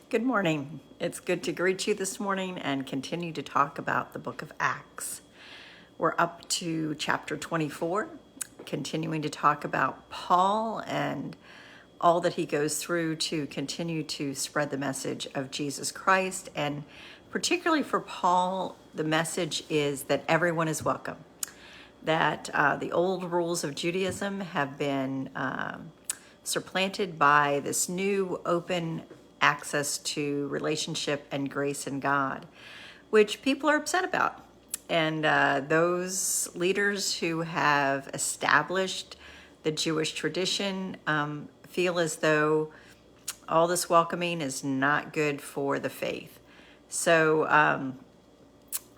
Good morning. It's good to greet you this morning and continue to talk about the book of Acts. We're up to chapter 24, continuing to talk about Paul and all that he goes through to continue to spread the message of Jesus Christ. And particularly for Paul, the message is that everyone is welcome, that the old rules of Judaism have been supplanted by this new open access to relationship and grace in God, which people are upset about. And those leaders who have established the Jewish tradition feel as though all this welcoming is not good for the faith. So,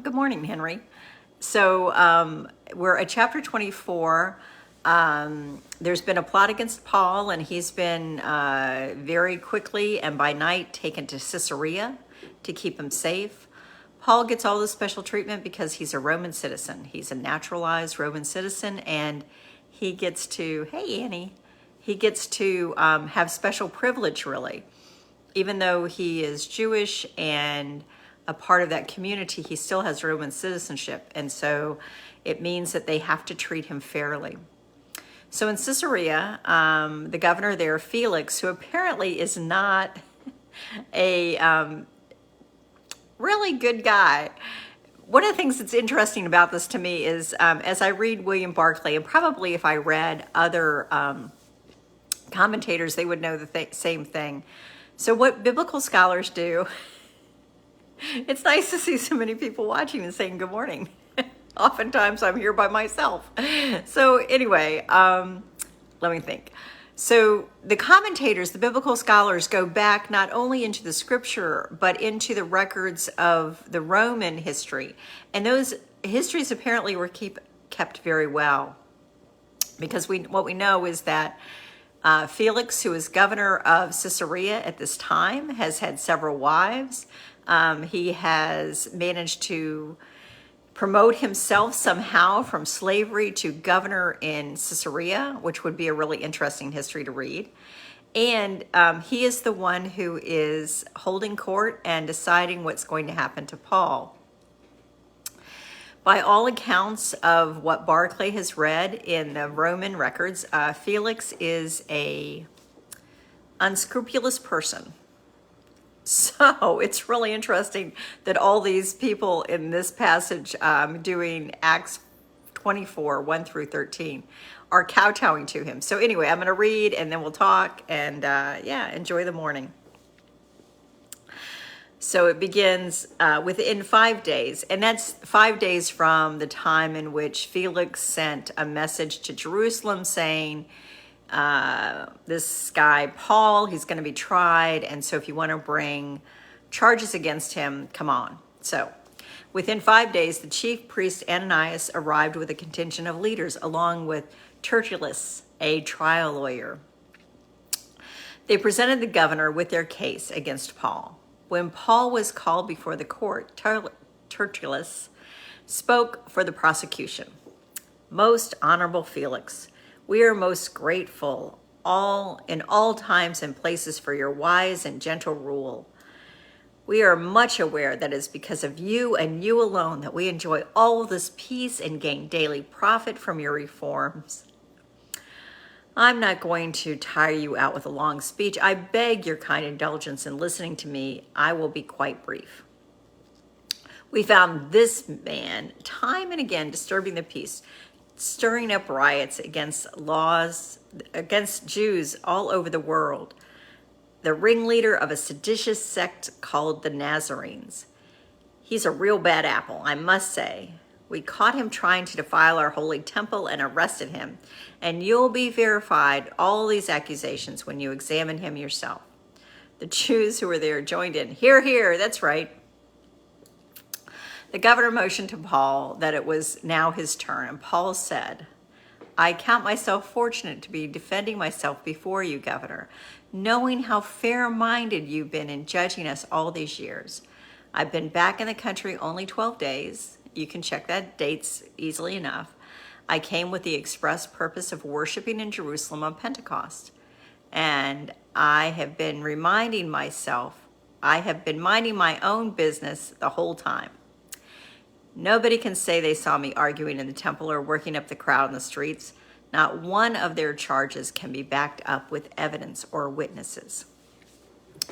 good morning, Henry. So we're at chapter 24. There's been a plot against Paul, and he's been very quickly and by night taken to Caesarea to keep him safe. Paul gets all this special treatment because he's a Roman citizen. He's a naturalized Roman citizen, and he gets to, hey Annie, he gets to have special privilege, really. Even though he is Jewish and a part of that community, he still has Roman citizenship, and so it means that they have to treat him fairly. So in Caesarea, the governor there, Felix, who apparently is not a really good guy. One of the things that's interesting about this to me is as I read William Barclay, and probably if I read other commentators, they would know the same thing. So what biblical scholars do, it's nice to see so many people watching and saying good morning. Oftentimes I'm here by myself. So anyway, let me think. So the commentators, the biblical scholars, go back not only into the scripture, but into the records of the Roman history. And those histories apparently were kept very well. Because what we know is that Felix, who is governor of Caesarea at this time, has had several wives. He has managed to promote himself somehow from slavery to governor in Caesarea, which would be a really interesting history to read. And he is the one who is holding court and deciding what's going to happen to Paul. By all accounts of what Barclay has read in the Roman records, Felix is a unscrupulous person. So it's really interesting that all these people in this passage doing Acts 24, 1 through 13, are kowtowing to him. So anyway, I'm going to read and then we'll talk and enjoy the morning. So it begins within 5 days, and that's 5 days from the time in which Felix sent a message to Jerusalem saying, this guy, Paul, he's going to be tried. And so if you want to bring charges against him, come on. So within 5 days, the chief priest Ananias arrived with a contingent of leaders along with Tertullus, a trial lawyer. They presented the governor with their case against Paul. When Paul was called before the court, Tertullus spoke for the prosecution. Most honorable Felix, we are most grateful in all times and places for your wise and gentle rule. We are much aware that it is because of you and you alone that we enjoy all this peace and gain daily profit from your reforms. I'm not going to tire you out with a long speech. I beg your kind indulgence in listening to me. I will be quite brief. We found this man time and again disturbing the peace, stirring up riots against Jews all over the world, the ringleader of a seditious sect called the Nazarenes. He's a real bad apple, I must say. We caught him trying to defile our holy temple and arrested him, and you'll be verified all these accusations when you examine him yourself. The Jews who were there joined in. Hear, hear, that's right. The governor motioned to Paul that it was now his turn, and Paul said, I count myself fortunate to be defending myself before you, Governor, knowing how fair-minded you've been in judging us all these years. I've been back in the country only 12 days. You can check that dates easily enough. I came with the express purpose of worshiping in Jerusalem on Pentecost. And I have been reminding myself I have been minding my own business the whole time. Nobody can say they saw me arguing in the temple or working up the crowd in the streets. Not one of their charges can be backed up with evidence or witnesses.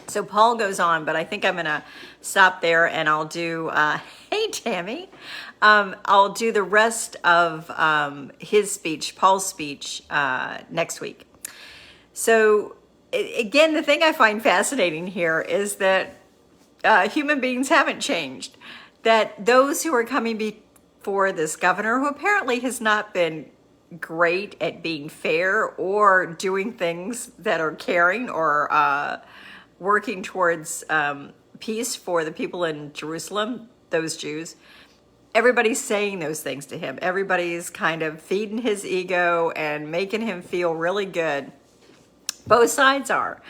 So Paul goes on, but I think I'm going to stop there, and I'll do, hey, Tammy, I'll do the rest of his speech, Paul's speech, next week. So again, the thing I find fascinating here is that human beings haven't changed, that those who are coming before this governor, who apparently has not been great at being fair or doing things that are caring or working towards peace for the people in Jerusalem, those Jews, everybody's saying those things to him. Everybody's kind of feeding his ego and making him feel really good. Both sides are.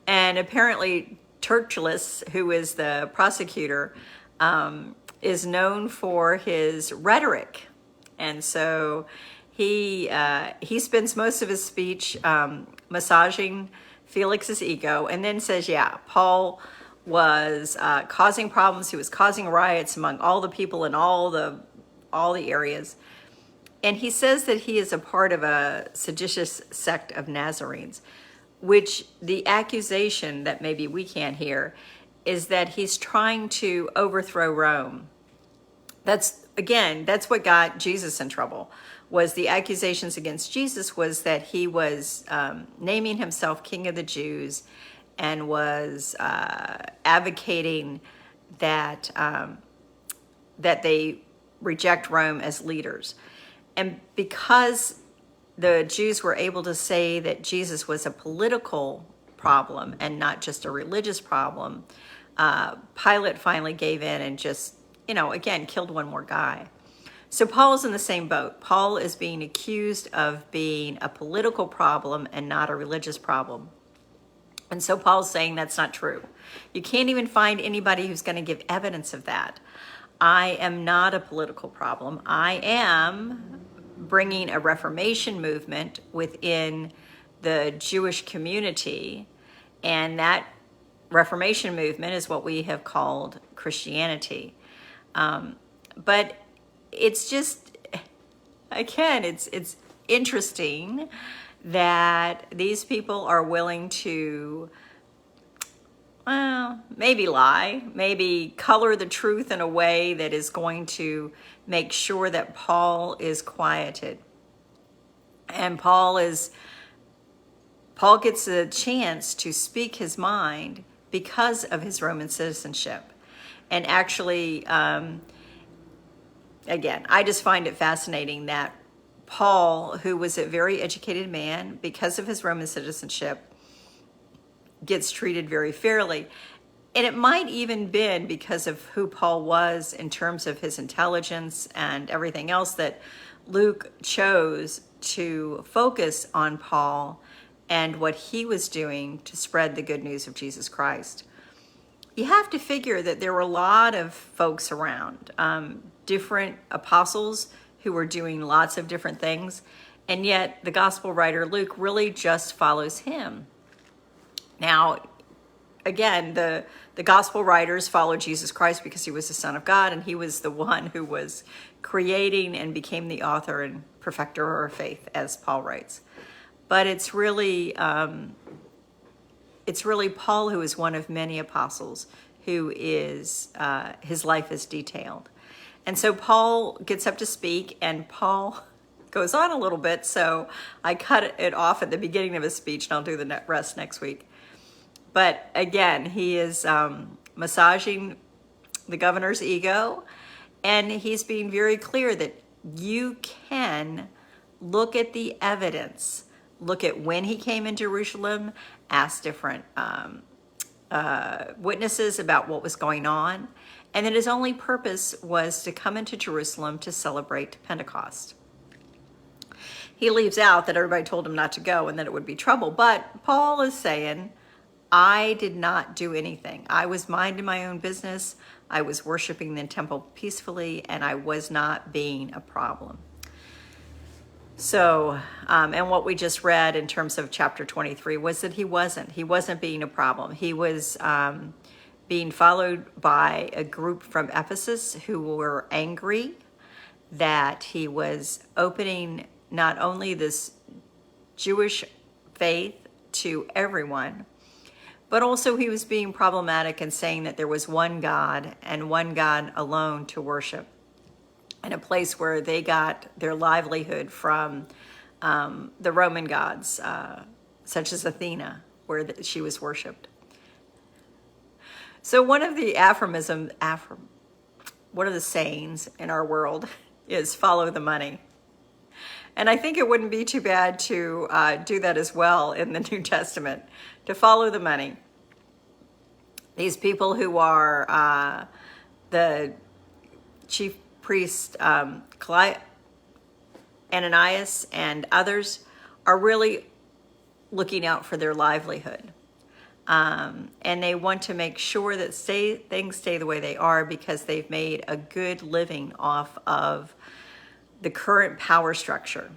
And apparently Tertullus, who is the prosecutor, is known for his rhetoric. And so he spends most of his speech massaging Felix's ego, and then says, yeah, Paul was causing problems. He was causing riots among all the people in all the areas. And he says that he is a part of a seditious sect of Nazarenes, which the accusation that maybe we can't hear is that he's trying to overthrow Rome. That's what got Jesus in trouble. Was the accusations against Jesus was that he was naming himself King of the Jews and was advocating that that they reject Rome as leaders. And because the Jews were able to say that Jesus was a political problem and not just a religious problem, Pilate finally gave in and just, again, killed one more guy. So Paul's in the same boat. Paul is being accused of being a political problem and not a religious problem. And so Paul's saying that's not true. You can't even find anybody who's going to give evidence of that. I am not a political problem. I am bringing a Reformation movement within the Jewish community, and that Reformation movement is what we have called Christianity. But it's just, again, it's interesting that these people are willing to, well, maybe lie, maybe color the truth in a way that is going to make sure that Paul is quieted. And Paul gets a chance to speak his mind because of his Roman citizenship. And actually, again, I just find it fascinating that Paul, who was a very educated man, because of his Roman citizenship, gets treated very fairly. And it might even been because of who Paul was in terms of his intelligence and everything else that Luke chose to focus on Paul and what he was doing to spread the good news of Jesus Christ. You have to figure that there were a lot of folks around, different apostles who were doing lots of different things, and yet the gospel writer Luke really just follows him. Now, again, the gospel writers followed Jesus Christ because he was the Son of God, and he was the one who was creating and became the author and perfecter of our faith, as Paul writes. But it's really Paul who is one of many apostles who is, his life is detailed. And so Paul gets up to speak, and Paul goes on a little bit, so I cut it off at the beginning of his speech, and I'll do the rest next week. But again, he is massaging the governor's ego, and he's being very clear that you can look at the evidence, look at when he came into Jerusalem, ask different witnesses about what was going on, and that his only purpose was to come into Jerusalem to celebrate Pentecost. He leaves out that everybody told him not to go and that it would be trouble, but Paul is saying, I did not do anything. I was minding my own business. I was worshiping the temple peacefully, and I was not being a problem. So, and what we just read in terms of chapter 23 was that he wasn't being a problem. He was being followed by a group from Ephesus who were angry that he was opening not only this Jewish faith to everyone, but also he was being problematic and saying that there was one God and one God alone to worship, in a place where they got their livelihood from the Roman gods, such as Athena, where she was worshipped. So one of the one of the sayings in our world is follow the money. And I think it wouldn't be too bad to do that as well in the New Testament, to follow the money. These people who are the chief priest, Ananias and others, are really looking out for their livelihood. And they want to make sure that things stay the way they are because they've made a good living off of the current power structure.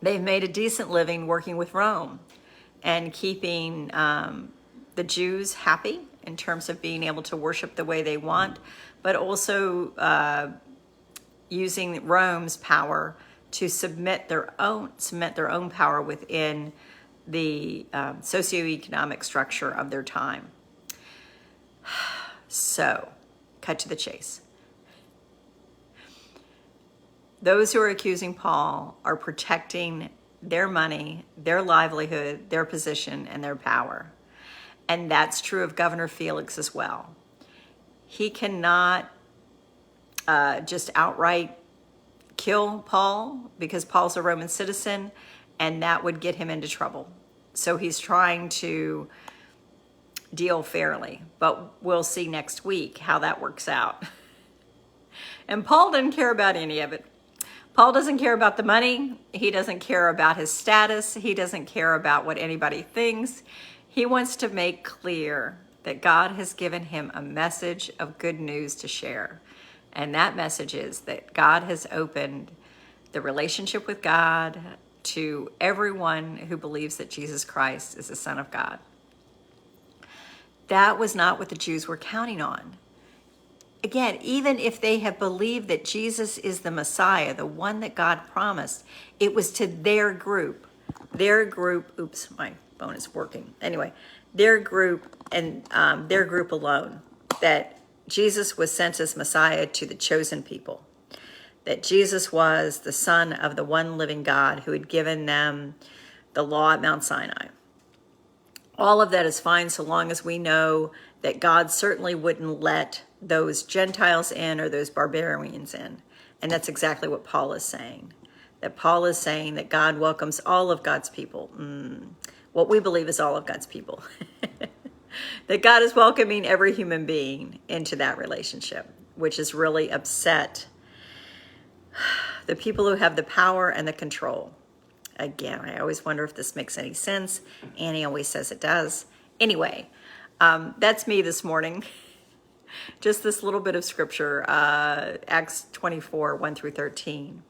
They've made a decent living working with Rome and keeping the Jews happy in terms of being able to worship the way they want, but also using Rome's power to cement their own power within the socioeconomic structure of their time. So, cut to the chase. Those who are accusing Paul are protecting their money, their livelihood, their position, and their power. And that's true of Governor Felix as well. He cannot just outright kill Paul because Paul's a Roman citizen, and that would get him into trouble. So he's trying to deal fairly, but we'll see next week how that works out. And Paul doesn't care about any of it. Paul doesn't care about the money. He doesn't care about his status. He doesn't care about what anybody thinks. He wants to make clear that God has given him a message of good news to share. And that message is that God has opened the relationship with God to everyone who believes that Jesus Christ is the Son of God. That was not what the Jews were counting on. Again, even if they have believed that Jesus is the Messiah, the one that God promised, it was to their group, oops, my phone is working. Anyway, their group and their group alone, that Jesus was sent as Messiah to the chosen people, that Jesus was the Son of the one living God who had given them the law at Mount Sinai. All of that is fine so long as we know that God certainly wouldn't let those Gentiles in or those barbarians in. And that's exactly what Paul is saying. That Paul is saying that God welcomes all of God's people. What we believe is all of God's people. That God is welcoming every human being into that relationship, which has really upset the people who have the power and the control. Again, I always wonder if this makes any sense. Annie always says it does. Anyway, that's me this morning. Just this little bit of scripture, Acts 24, 1 through 13.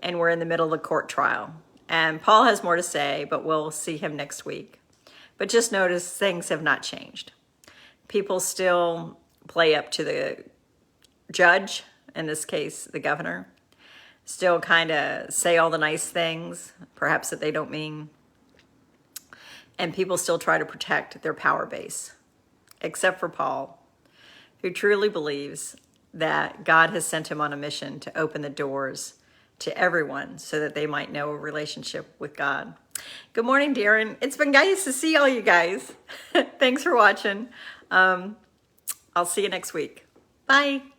And we're in the middle of a court trial. And Paul has more to say, but we'll see him next week. But just notice things have not changed. People still play up to the judge, in this case, the governor. Still kind of say all the nice things, perhaps that they don't mean. And people still try to protect their power base, except for Paul, who truly believes that God has sent him on a mission to open the doors to everyone so that they might know a relationship with God. Good morning, Darren. It's been nice to see all you guys. Thanks for watching. I'll see you next week. Bye.